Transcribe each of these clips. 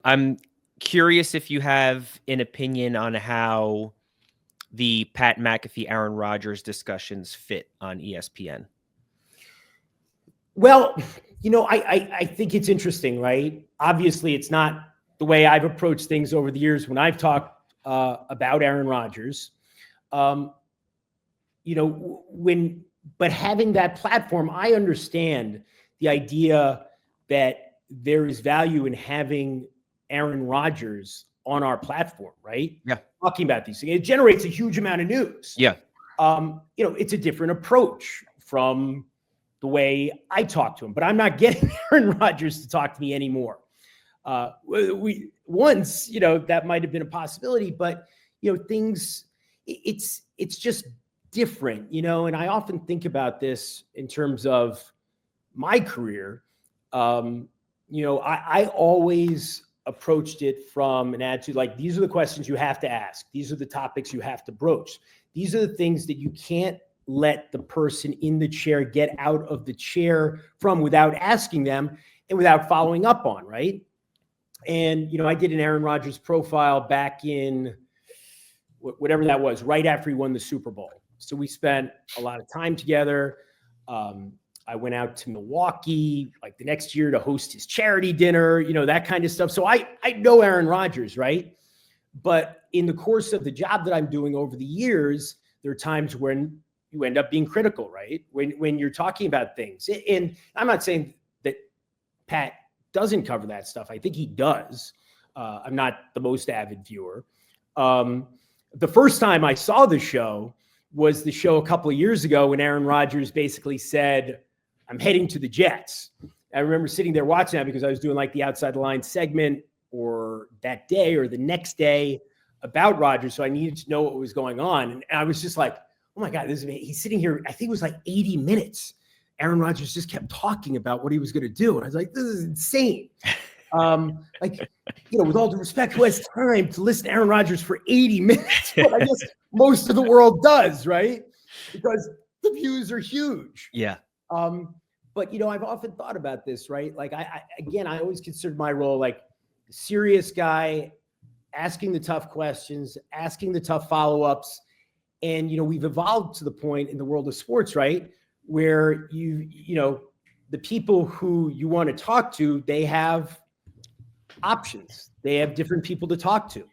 I'm curious if you have an opinion on how the Pat McAfee, Aaron Rodgers discussions fit on ESPN. Well, I think it's interesting, right? Obviously, it's not the way I've approached things over the years when I've talked about Aaron Rodgers. But having that platform, I understand the idea that there is value in having Aaron Rodgers on our platform, right? Yeah. Talking about these things. It generates a huge amount of news. Yeah. It's a different approach from the way I talk to him, but I'm not getting Aaron Rodgers to talk to me anymore. We once, that might have been a possibility, but things, it's just different, and I often think about this in terms of my career. I always approached it from an attitude like, these are the questions you have to ask. These are the topics you have to broach. These are the things that you can't let the person in the chair get out of the chair from without asking them and without following up on, right? And, I did an Aaron Rodgers profile back in whatever that was, right after he won the Super Bowl. So we spent a lot of time together. I went out to Milwaukee like the next year to host his charity dinner, that kind of stuff. So I know Aaron Rodgers, right? But in the course of the job that I'm doing over the years, there are times when you end up being critical, right? When you're talking about things. And I'm not saying that Pat doesn't cover that stuff. I think he does. I'm not the most avid viewer. The first time I saw the show was the show a couple of years ago when Aaron Rodgers basically said, I'm heading to the Jets. I remember sitting there watching that because I was doing like the Outside the Line segment or that day or the next day about Rodgers. So I needed to know what was going on. And I was just like, oh my God, he's sitting here. I think it was like 80 minutes. Aaron Rodgers just kept talking about what he was going to do. And I was like, this is insane. With all due respect, who has time to listen to Aaron Rodgers for 80 minutes? But I guess most of the world does, right? Because the views are huge. Yeah. But I've often thought about this, right? Like I always considered my role like the serious guy, asking the tough questions, asking the tough follow-ups. And, we've evolved to the point in the world of sports, right? Where the people who you want to talk to, they have options. They have different people to talk to.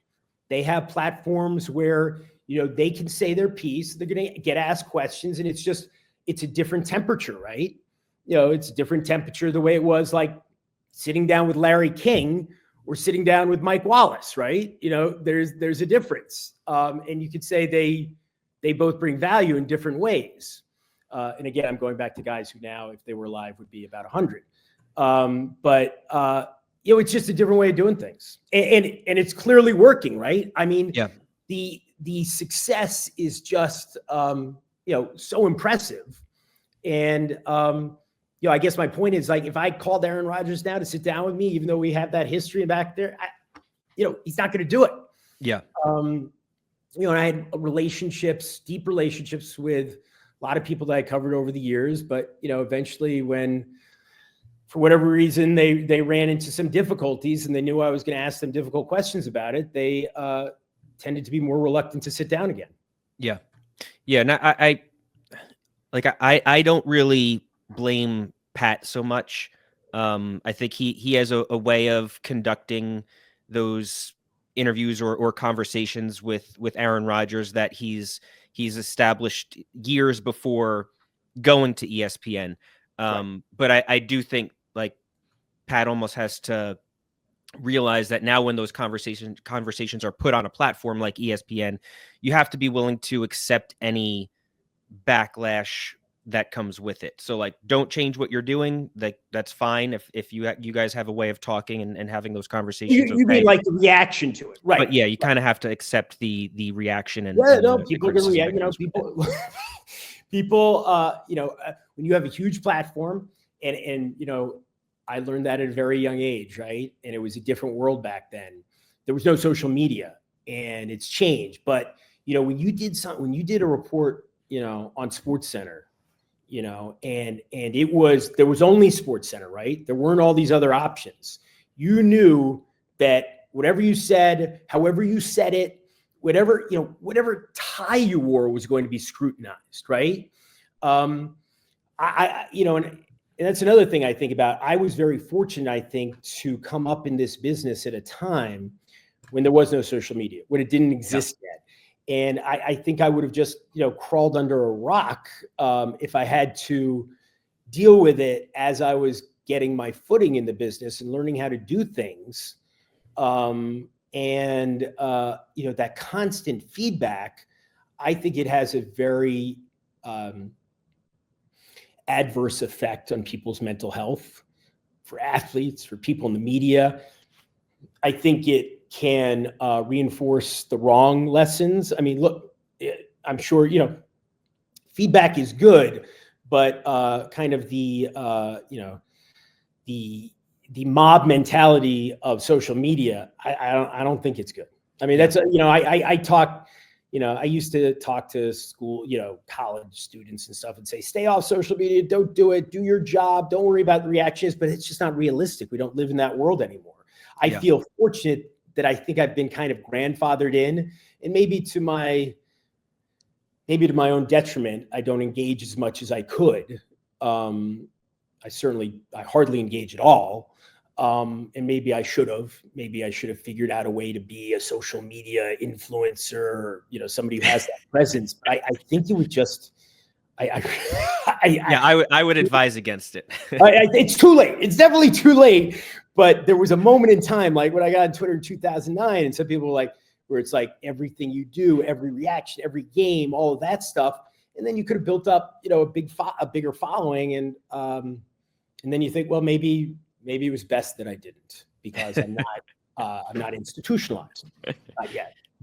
They have platforms where, they can say their piece. They're going to get asked questions, and it's a different temperature, right? It's a different temperature the way it was like sitting down with Larry King or sitting down with Mike Wallace, right? There's a difference. And you could say they both bring value in different ways. And again, I'm going back to guys who now, if they were alive, would be about 100. It's just a different way of doing things. And it's clearly working, right? I mean, yeah. The success is just, so impressive. And, I guess my point is like, if I called Aaron Rodgers now to sit down with me, even though we have that history back there, he's not going to do it. Yeah. And I had deep relationships with a lot of people that I covered over the years, but, eventually when, for whatever reason, they ran into some difficulties and they knew I was going to ask them difficult questions about it, they tended to be more reluctant to sit down again. Yeah. Yeah. And I don't really blame Pat so much. I think he has a way of conducting those interviews or conversations with Aaron Rodgers that he's established years before going to ESPN. Right. But I do think like Pat almost has to realize that now when those conversations are put on a platform like ESPN, you have to be willing to accept any backlash that comes with it. So like, don't change what you're doing. That's fine. If you guys have a way of talking and having those conversations. You mean like the reaction to it, right? But yeah, you kind of have to accept the reaction and people are going to react. People, when you have a huge platform, and I learned that at a very young age, right? And it was a different world back then. There was no social media, and it's changed. But when you did a report, on SportsCenter, and there was only SportsCenter, right? There weren't all these other options. You knew that whatever you said, however you said it, whatever tie you wore was going to be scrutinized, right? And that's another thing I think about. I was very fortunate, I think, to come up in this business at a time when there was no social media, when it didn't exist yet. And I think I would have just, crawled under a rock if I had to deal with it as I was getting my footing in the business and learning how to do things. That constant feedback, I think it has a very adverse effect on people's mental health, for athletes, for people in the media. I think it can reinforce the wrong lessons. I mean, look, I'm sure, feedback is good, but kind of the mob mentality of social media, I don't think it's good. I mean, that's, I talk, I used to talk to school, college students and stuff and say, stay off social media, don't do it, do your job, don't worry about the reactions, but it's just not realistic. We don't live in that world anymore. I feel fortunate that I think I've been kind of grandfathered in, and maybe to my own detriment, I don't engage as much as I could. I hardly engage at all. And maybe I should have figured out a way to be a social media influencer, somebody who has that presence. But I think it would just, I would advise against it. It's too late. It's definitely too late. But there was a moment in time, like when I got on Twitter in 2009, and some people were like, where it's like everything you do, every reaction, every game, all of that stuff. And then you could have built up, a bigger following. And then you think, well, maybe it was best that I didn't, because I'm not institutionalized, not yet.